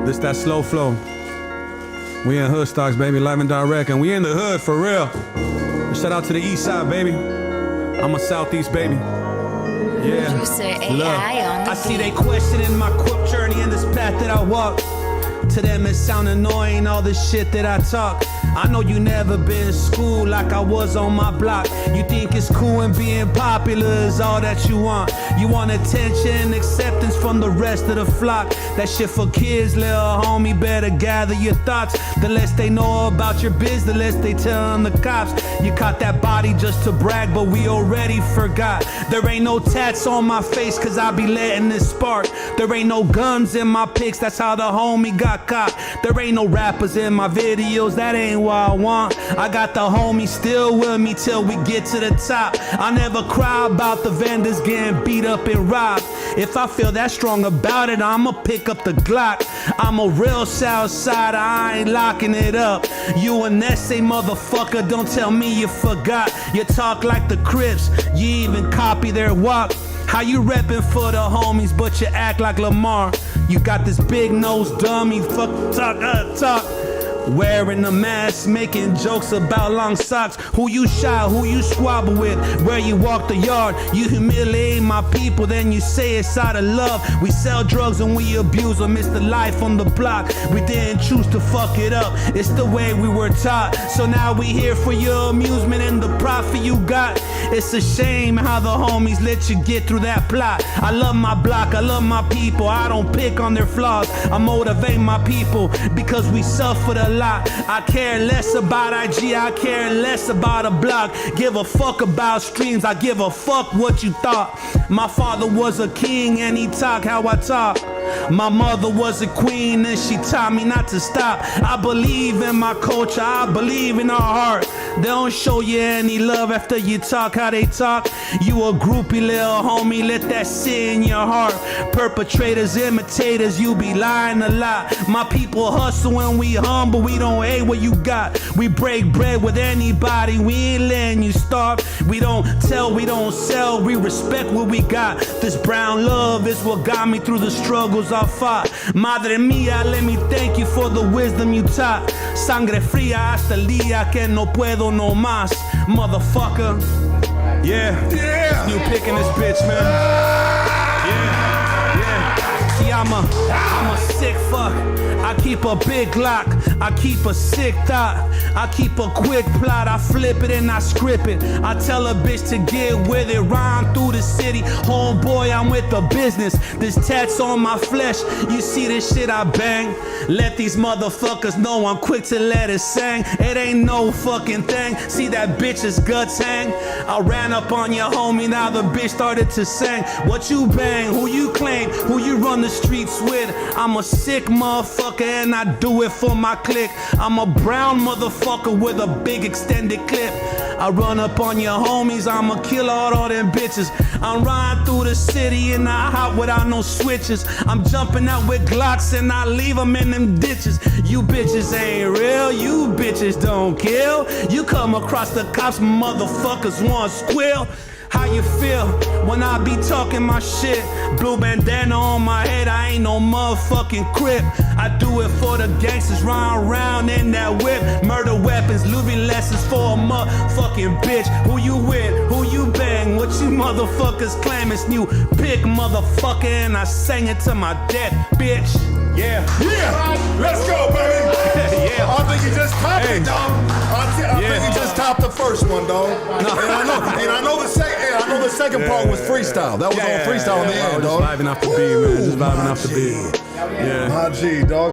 This that slow flow. We in Hood Stocks, baby, live and direct, and we in the hood for real. Shout out to the east side, baby. I'm a southeast, baby. Yeah. Producer AI on the I see they questioning my quip journey and this path that I walk. To them it sound annoying, all the shit that I talk. I know you never been to school like I was on my block. You think it's cool and being popular is all that you want. You want attention and acceptance from the rest of the flock. That shit for kids, little homie, better gather your thoughts. The less they know about your biz, the less they tellin' the cops. You caught that body just to brag, but we already forgot. There ain't no tats on my face cause I be letting this spark. There ain't no guns in my pics, that's how the homie got caught. There ain't no rappers in my videos, that ain't what I want. I got the homie still with me till we get to the top. I never cry about the vendors getting beat up and robbed. If I feel that strong about it, I'ma pick up the Glock. I'm a real Southsider, I ain't locking it up. You an essay motherfucker, don't tell me you forgot. You talk like the Crips, you even copy their walk. How you reppin' for the homies, but you act like Lamar? You got this big nose dummy, fuck talk. Wearing a mask, making jokes about long socks. Who you shot, who you squabble with, where you walk the yard. You humiliate my people, then you say it's out of love. We sell drugs and we abuse them, it's the life on the block. We didn't choose to fuck it up, it's the way we were taught. So now we here for your amusement and the profit you got. It's a shame how the homies let you get through that plot. I love my block, I love my people, I don't pick on their flaws. I motivate my people because we suffered a lot. I care less about IG, I care less about a blog. Give a fuck about streams, I give a fuck what you thought. My father was a king and he talk how I talk. My mother was a queen and she taught me not to stop. I believe in my culture, I believe in our heart. They don't show you any love after you talk how they talk. You a groupie little homie, let that sit in your heart. Perpetrators, imitators, you be lying a lot. My people hustle and we humble, we don't hate what you got. We break bread with anybody, we ain't letting you starve. We don't tell, we don't sell, we respect what we got. This brown love is what got me through the struggles I fought. Madre mía, let me thank you for the wisdom you taught. Sangre fría hasta el día que no puedo no más. Motherfucker. Yeah. New pick in this bitch, man. Yeah. See, I'm a sick fuck. I keep a big Glock, I keep a sick thought, I keep a quick plot, I flip it and I script it. I tell a bitch to get with it, rhyme through the city. Homeboy, I'm with the business. This tats on my flesh, you see this shit I bang. Let these motherfuckers know I'm quick to let it sing. It ain't no fucking thing, see that bitch's guts hang. I ran up on your homie, now the bitch started to sing. What you bang, who you claim, who you run the streets with. I'm a sick motherfucker and I do it for my clique. I'm a brown motherfucker with a big extended clip. I run up on your homies, I'ma kill all them bitches. I'm riding through the city and I hop without no switches. I'm jumping out with Glocks and I leave them in them ditches. You bitches ain't real, you bitches don't kill. You come across the cops, motherfuckers want squill. How you feel when I be talking my shit? Blue bandana on my head, I ain't no motherfucking crip. I do it for the gangsters, run around in that whip. Murder weapons, Louis lessons for a motherfucking bitch. Who you with? Who you bang? What you motherfuckers claim? It's new pick, motherfucker, and I sang it to my dead bitch. Yeah. Yeah. Let's go, baby. Yeah. I think you just topped it, dog. I think you just topped the first one, dog. And I know the second part was freestyle. That was all freestyle in the end, dog. Just vibing off the beat, man. Just vibing off the beat. Yeah. My G, dog.